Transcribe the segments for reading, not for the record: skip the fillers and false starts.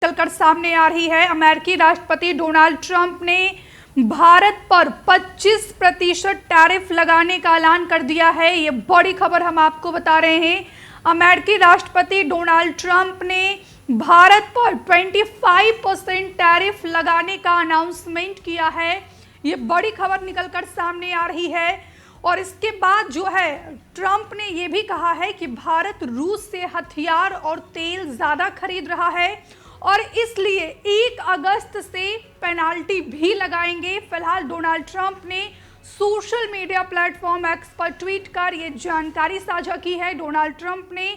निकलकर सामने आ रही है। अमेरिकी राष्ट्रपति डोनाल्ड ट्रंप ने भारत पर 25% टैरिफ लगाने का ऐलान कर दिया है। ये बड़ी खबर हम आपको बता रहे हैं। अमेरिकी राष्ट्रपति डोनाल्ड ट्रंप ने भारत पर 25% टैरिफ लगाने का अनाउंसमेंट किया है। ये बड़ी खबर निकलकर सामने आ रही है। और इसके बाद जो है ट्रंप ने यह भी कहा है कि भारत रूस से हथियार और तेल ज्यादा खरीद रहा है और इसलिए 1 अगस्त से पेनाल्टी भी लगाएंगे। फिलहाल डोनाल्ड ट्रंप ने सोशल मीडिया प्लेटफॉर्म एक्स पर ट्वीट कर यह जानकारी साझा की है। डोनाल्ड ट्रंप ने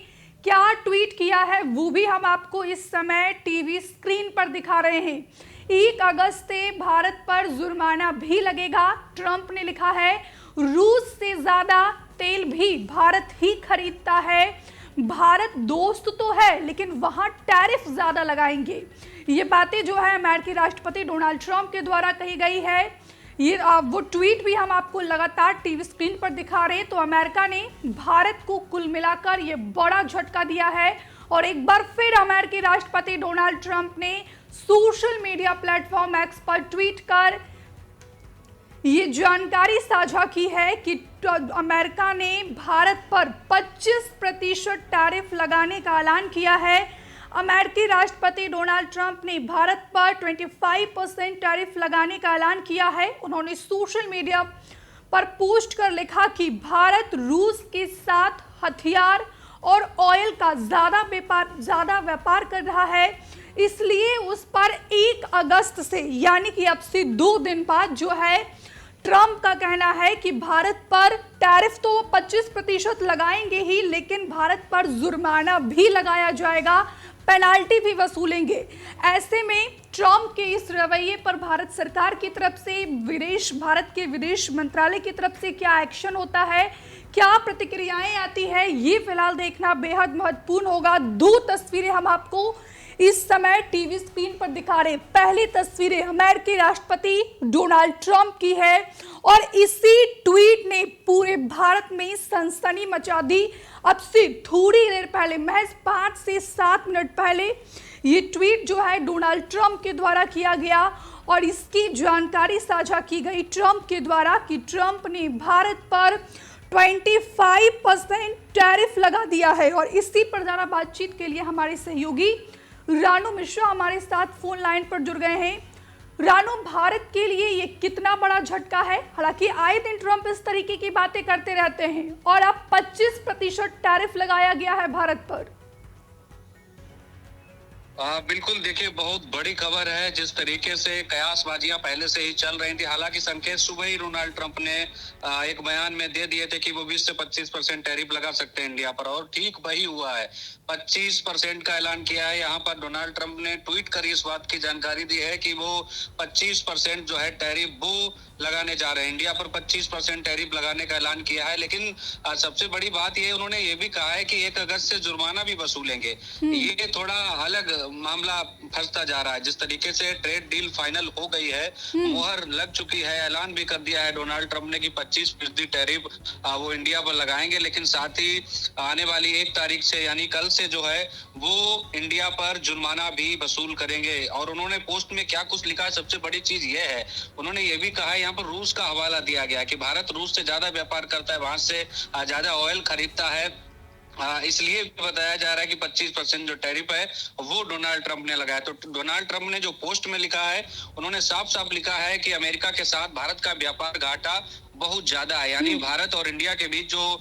क्या ट्वीट किया है वो भी हम आपको इस समय टीवी स्क्रीन पर दिखा रहे हैं। 1 अगस्त से भारत पर जुर्माना भी लगेगा। ट्रंप ने लिखा है, रूस से ज्यादा तेल भी भारत ही खरीदता है। भारत दोस्त तो है लेकिन वहां टैरिफ ज्यादा लगाएंगे। ये बातें जो है अमेरिकी राष्ट्रपति डोनाल्ड ट्रंप के द्वारा कही गई है। ये वो ट्वीट भी हम आपको लगातार टीवी स्क्रीन पर दिखा रहे हैं। तो अमेरिका ने भारत को कुल मिलाकर ये बड़ा झटका दिया है और एक बार फिर अमेरिकी राष्ट्रपति डोनाल्ड ट्रंप ने सोशल मीडिया प्लेटफॉर्म एक्स पर ट्वीट कर ये जानकारी साझा की है कि अमेरिका ने भारत पर 25% टैरिफ लगाने का ऐलान किया है। अमेरिकी राष्ट्रपति डोनाल्ड ट्रंप ने भारत पर 25% टैरिफ लगाने का ऐलान किया है। उन्होंने सोशल मीडिया पर पोस्ट कर लिखा कि भारत रूस के साथ हथियार और ऑयल का ज्यादा व्यापार कर रहा है, इसलिए उस पर 1 अगस्त से यानी कि अब से 2 दिन बाद जो है ट्रंप का कहना है कि भारत पर टैरिफ तो 25% लगाएंगे ही लेकिन भारत पर जुर्माना भी लगाया जाएगा, पेनाल्टी भी वसूलेंगे। ऐसे में ट्रंप के इस रवैये पर भारत सरकार की तरफ से भारत के विदेश मंत्रालय की तरफ से क्या एक्शन होता है, क्या प्रतिक्रियाएं आती है, ये फिलहाल देखना बेहद महत्वपूर्ण होगा। 2 तस्वीरें हम आपको इस समय टीवी स्क्रीन पर दिखा रहे। पहली तस्वीरें अमेरिकी राष्ट्रपति डोनाल्ड ट्रंप की है और इसी ट्वीट ने पूरे भारत में सनसनी मचा दी। अब से थोड़ी देर पहले, महज 5 से 7 मिनट पहले ये ट्वीट जो है डोनाल्ड ट्रंप के द्वारा किया गया और इसकी जानकारी साझा की गई ट्रंप के द्वारा कि ट्रंप ने भारत पर 25% टैरिफ लगा दिया है। और इसी पर ज़्यादा बातचीत के लिए हमारे सहयोगी रानू मिश्रा हमारे साथ फोन लाइन पर जुड़ गए हैं। रानू, भारत के लिए ये कितना बड़ा झटका है? हालांकि आए दिन ट्रंप इस तरीके की बातें करते रहते हैं और अब 25% टैरिफ लगाया गया है भारत पर। बिल्कुल, देखिए बहुत बड़ी खबर है। जिस तरीके से कयासबाजियां पहले से ही चल रही थी, हालांकि संकेत सुबह ही डोनाल्ड ट्रंप ने एक बयान में दे दिए थे कि वो 20 से 25% टैरिफ लगा सकते हैं इंडिया पर और ठीक वही हुआ है। 25% का ऐलान किया है। यहाँ पर डोनाल्ड ट्रंप ने ट्वीट कर इस बात की जानकारी दी है कि वो 25% जो है टैरिफ वो लगाने जा रहे हैं। इंडिया पर 25% टैरिफ लगाने का ऐलान किया है। लेकिन सबसे बड़ी बात ये उन्होंने ये भी कहा है कि 1 अगस्त से जुर्माना भी वसूलेंगे। ये थोड़ा अलग मामला फंसता जा रहा है। जिस तरीके से ट्रेड डील फाइनल हो गई है, मुहर लग चुकी है, ऐलान भी कर दिया है डोनाल्ड ट्रंप ने कि 25% टैरिफ वो इंडिया पर लगाएंगे, लेकिन साथ ही आने वाली 1 तारीख से यानी कल से जो है वो इंडिया पर जुर्माना भी वसूल करेंगे। और उन्होंने पोस्ट में क्या कुछ लिखा है, सबसे बड़ी चीज ये है, उन्होंने ये भी कहा है, यहाँ पर रूस का हवाला दिया गया कि भारत रूस से ज्यादा व्यापार करता है, वहां से ज्यादा ऑयल खरीदता है, इसलिए बताया जा रहा है कि 25% जो टैरिफ है वो डोनाल्ड ट्रंप ने लगाया। तो डोनाल्ड ट्रंप ने जो पोस्ट में लिखा है, उन्होंने साफ साफ लिखा है कि अमेरिका के साथ भारत का व्यापार घाटा बहुत ज्यादा है। यानी भारत और इंडिया के बीच जो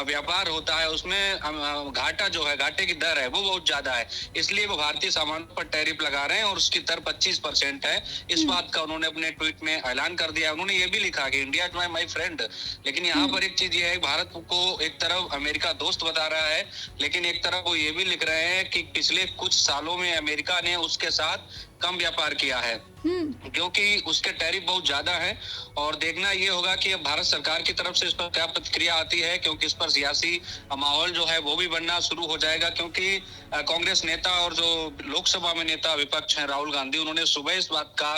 व्यापार होता है उसमें घाटा जो है, घाटे की दर है वो बहुत ज्यादा है, इसलिए वो भारतीय सामानों पर टैरिफ लगा रहे हैं और उसकी दर 25% है। इस बात का उन्होंने अपने ट्वीट में ऐलान कर दिया। उन्होंने ये भी लिखा कि इंडिया इज माय फ्रेंड। लेकिन यहाँ पर एक चीज ये है, भारत को एक तरफ अमेरिका दोस्त बता रहा है, लेकिन एक तरफ वो ये भी लिख रहे हैं कि पिछले कुछ सालों में अमेरिका ने उसके साथ कम व्यापार किया है क्योंकि उसके टैरिफ बहुत ज्यादा है। और देखना ये होगा कि अब भारत सरकार की तरफ से इस पर क्या प्रतिक्रिया आती है, क्योंकि इस पर सियासी माहौल जो है वो भी बनना शुरू हो जाएगा। क्योंकि कांग्रेस नेता और जो लोकसभा में नेता विपक्ष हैं राहुल गांधी, उन्होंने सुबह इस बात का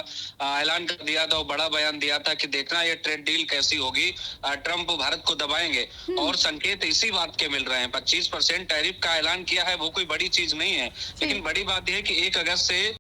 ऐलान कर दिया था और बड़ा बयान दिया था कि देखना ये ट्रेड डील कैसी होगी, ट्रंप भारत को दबाएंगे। और संकेत इसी बात के मिल रहे हैं। 25% टैरिफ का ऐलान किया है, वो कोई बड़ी चीज नहीं है, लेकिन बड़ी बात यह है कि 1 अगस्त से